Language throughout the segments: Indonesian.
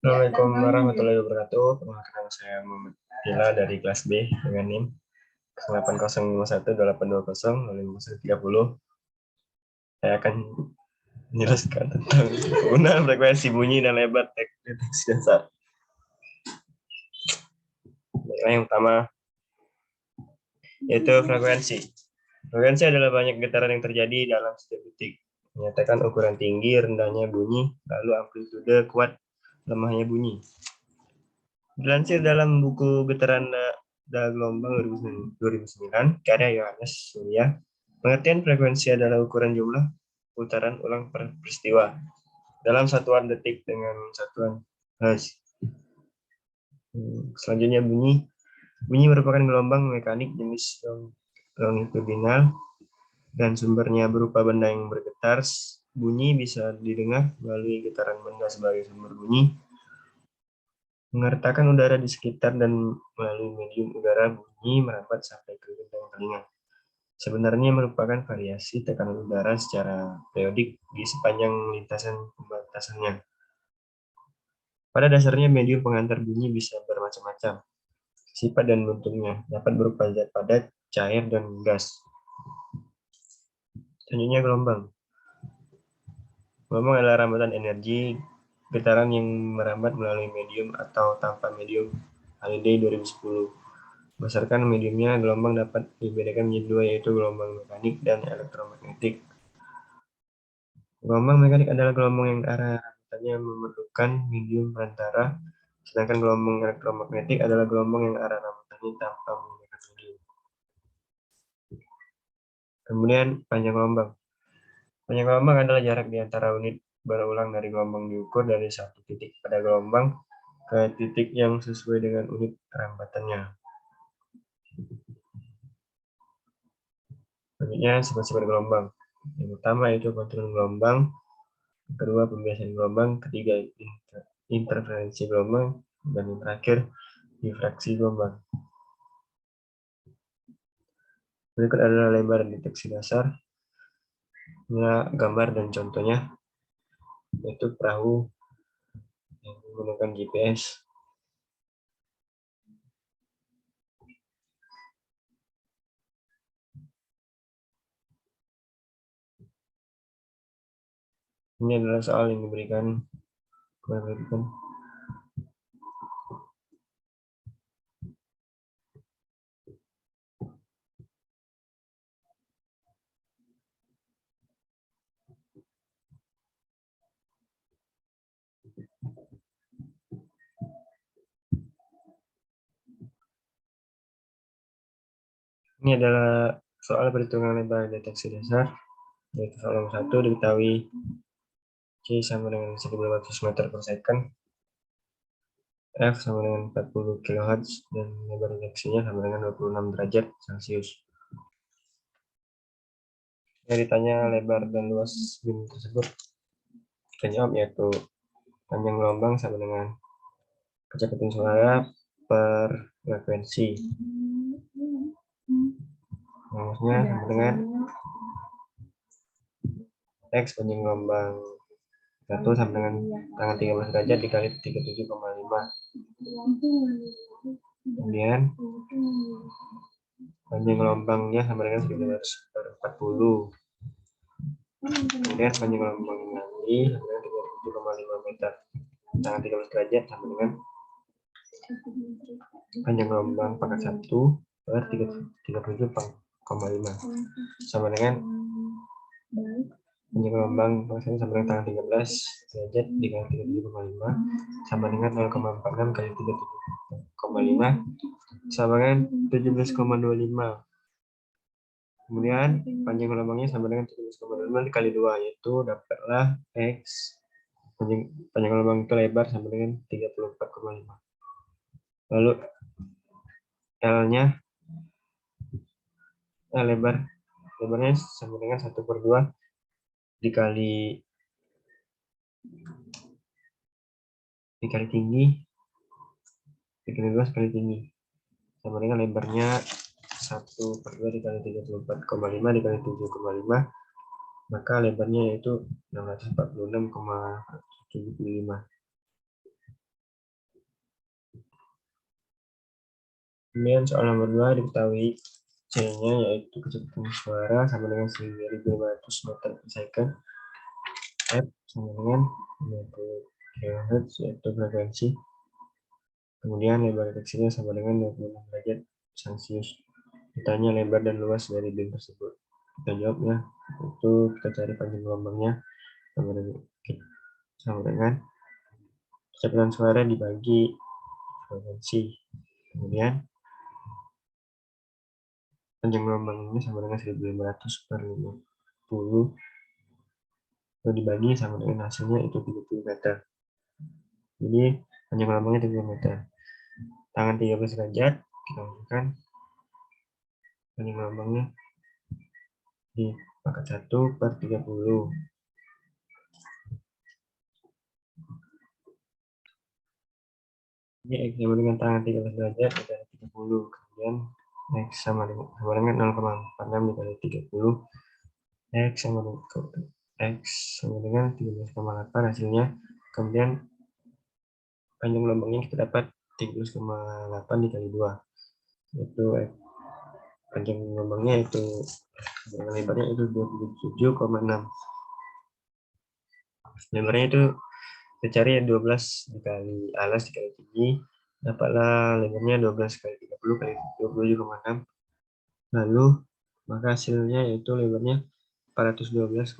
Assalamualaikum warahmatullahi wabarakatuh. Perkenalkan saya Muhammad Bila dari kelas B dengan NIM 805128200530. Saya akan menjelaskan tentang penggunaan frekuensi bunyi dan lebar deteksi dasar. Yang pertama yaitu frekuensi. Frekuensi adalah banyak getaran yang terjadi dalam setiap detik. Menyatakan ukuran tinggi, rendahnya bunyi, lalu amplitude, kuat, lemahnya bunyi. Dilansir dalam buku Getaran Nada Gelombang 2009, karya Yohanes Surya, pengertian frekuensi adalah ukuran jumlah putaran ulang per peristiwa dalam satuan detik dengan satuan hertz. Selanjutnya bunyi. Bunyi merupakan gelombang mekanik jenis longitudinal dan sumbernya berupa benda yang bergetar. Bunyi bisa didengar melalui getaran benda sebagai sumber bunyi, mengertakan udara di sekitar, dan melalui medium udara bunyi merambat sampai ke gendang telinga. Sebenarnya merupakan variasi tekanan udara secara periodik di sepanjang lintasan pembatasannya. Pada dasarnya medium pengantar bunyi bisa bermacam-macam. Sifat dan bentuknya dapat berupa zat padat, cair, dan gas. Selanjutnya gelombang. Gelombang adalah rambatan energi getaran yang merambat melalui medium atau tanpa medium. Halliday 2010. Berdasarkan mediumnya, gelombang dapat dibedakan menjadi dua, yaitu gelombang mekanik dan elektromagnetik. Gelombang mekanik adalah gelombang yang arah rambatannya memerlukan medium perantara, sedangkan gelombang elektromagnetik adalah gelombang yang arah rambatannya tanpa menggunakan medium. Kemudian panjang gelombang. Panjang gelombang adalah jarak di antara unit berulang dari gelombang diukur dari satu titik pada gelombang ke titik yang sesuai dengan unit rambatannya. Selanjutnya sifat-sifat gelombang. Yang pertama yaitu kontrol gelombang, yang kedua pembiasaan gelombang, ketiga interferensi gelombang, dan yang terakhir difraksi gelombang. Berikut adalah lebar deteksi dasar. Ini gambar dan contohnya, yaitu perahu yang menggunakan GPS. Ini adalah soal yang diberikan. Ini adalah soal perhitungan lebar deteksi dasar, yaitu soal nomor 1 diketahui C sama dengan 1.500 meter per second, F sama dengan 40 kHz, dan lebar deteksinya sama dengan 26 derajat Celcius. Yang ditanya lebar dan luas beam tersebut, kita jawab yaitu panjang gelombang sama dengan kecepatan suara per frekuensi. Rumusnya sama dengan X panjang gelombang 1 sama dengan tangan 13 derajat dikali 37,5. Kemudian panjang gelombangnya sama dengan 1940. Kemudian panjang gelombang lagi sama dengan 37,5 meter. Tangan 13 derajat sama dengan panjang gelombang pangkat 1 per 37,5 sama dengan panjang gelombang pangkat 1 sama dengan tangan 13 derajat dikali 37,5 sama dengan 0,46 kali 37,5 sama dengan 17,25. Kemudian panjang gelombangnya sama dengan 17,25 dikali 2, yaitu dapatlah X. Panjang gelombang itu lebar sama dengan 34,5. Lalu L-nya lebarnya sama dengan 1/2 dikali tinggi dikali 2 sekali tinggi sama dengan lebarnya 1/2 dikali 34,5 dikali 7,5, maka lebarnya yaitu 646,75. Kemudian soal nomor 2 diketahui C-nya yaitu kecepatan suara sama dengan 1500 meter per second. F sama dengan 50 kHz yaitu frekuensi. Kemudian lebar deteksinya sama dengan 26 derajat Celcius. Ditanya lebar dan luas dari beam tersebut. Kita jawab ya, itu kita cari panjang gelombangnya sama dengan kecepatan suara dibagi frekuensi. Kemudian panjang gelombang ini sama dengan 1500 per 50 itu dibagi sama dengan hasilnya itu 30 meter. Jadi panjang gelombangnya 30 meter. Tangan 13 derajat kita lakukan panjang gelombangnya dipangkat 1 per 30. Ini X sama dengan tangan 13 derajat dikali 30. Kemudian X sama dengan 0,46 dikali 30. X sama dengan 13,8 hasilnya. Kemudian panjang gelombangnya kita dapat 13,8 dikali 2. Itu panjang gelombangnya itu lebarnya itu 27,6. Lebarnya itu kita cari 12 dikali alas dikali tinggi, dapatlah lebarnya 12 kali 30 kali 27,6. Lalu maka hasilnya yaitu lebarnya 412,5.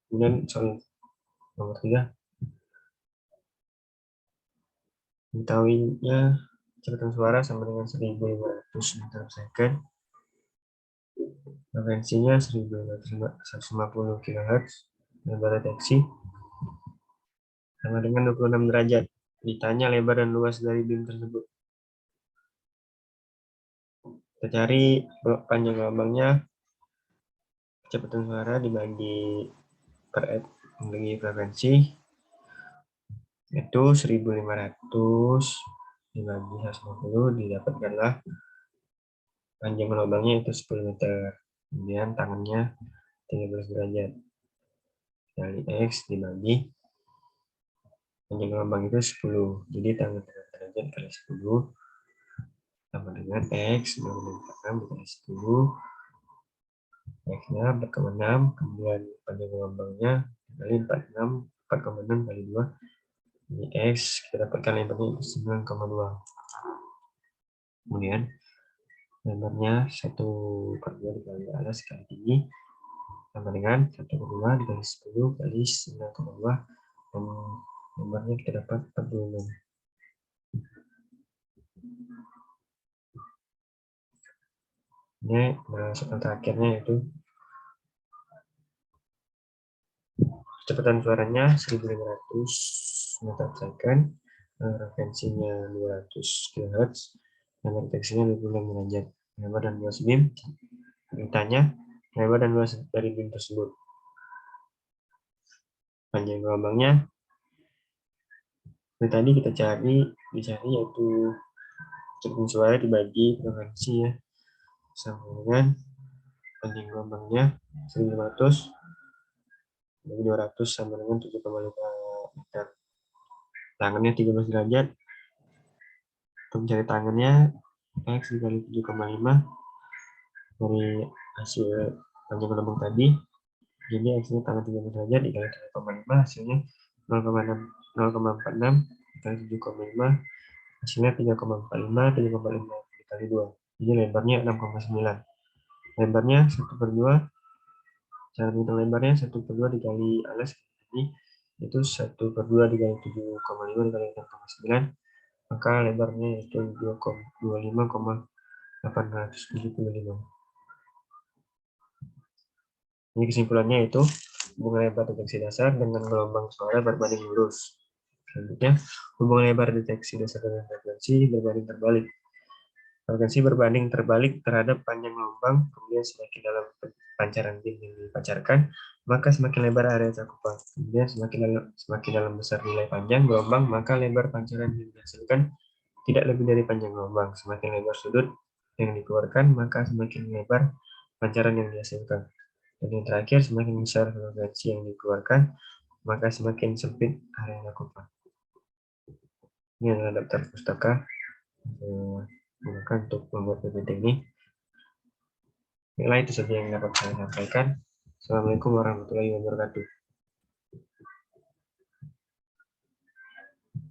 Kemudian soal nomor 3, mengetahuinya kecepatan suara sama dengan 1500 meter per second, frekuensinya 1550 kHz, lebar deteksi sama dengan 26 derajat. Ditanya lebar dan luas dari beam tersebut. Kita cari panjang gelombangnya, kecepatan suara dibagi per frekuensi itu 1500 dibagi 150 didapatkanlah panjang gelombangnya itu 10 meter. Kemudian tangannya 13 derajat kali X dibagi panjang gelombang itu 10. Jadi tangan 13 derajat kali 10 sama dengan X 0,6 dikali 10. X-nya 4,6. Kemudian panjang gelombangnya kali 4,6 kali 2. Ini X kita dapatkan lebarnya itu 9,2. Kemudian lebarnya 1/2 dikali alas dikali tinggi sama dengan 1/2 dikali 10 kali 9,2 dan lebarnya kita dapat 46. Ini soal terakhirnya yaitu kecepatan suaranya 1500 meter per second, frekuensinya 200 kHz, dan deteksinya 26 derajat. Lebar dan luas beam, ditanya lebar dan luas dari beam tersebut. Panjang gelombangnya dari tadi kita dicari yaitu kecepatan suara dibagi frekuensi ya, sama dengan panjang gelombangnya 1500 bagi 200 sama dengan 7,5 meter. Tangannya 13 derajat. Untuk mencari tangannya X dikali 7,5 dari hasil panjang gelombang tadi. Jadi X-nya tangan 13 derajat dikali 7,5 hasilnya 0,46 dikali 7,5 hasilnya 3,45 dikali 2. Jadi lebarnya 6,9. Lebarnya 1/2. Cara menghitung lebarnya 1/2 dikali alas ini itu 1/2 dikali 7,5 dikali 6,9. Maka lebarnya itu 25,875. Ini kesimpulannya itu hubungan lebar deteksi dasar dengan gelombang suara berbanding lurus. Selanjutnya, hubungan lebar deteksi dasar dengan frekuensi berbanding terbalik. Frekuensi berbanding terbalik terhadap panjang gelombang, kemudian semakin dalam pancaran beam yang dipancarkan, maka semakin lebar area cakupan. Kemudian semakin dalam besar nilai panjang gelombang, maka lebar pancaran yang dihasilkan tidak lebih dari panjang gelombang. Semakin lebar sudut yang dikeluarkan, maka semakin lebar pancaran yang dihasilkan. Dan yang terakhir, semakin besar frekuensi yang dikeluarkan, maka semakin sempit area lakukan. Ini adalah daftar pustaka gunakan untuk membuat PPT ini. Inilah itu saja yang dapat saya sampaikan. Assalamualaikum warahmatullahi wabarakatuh.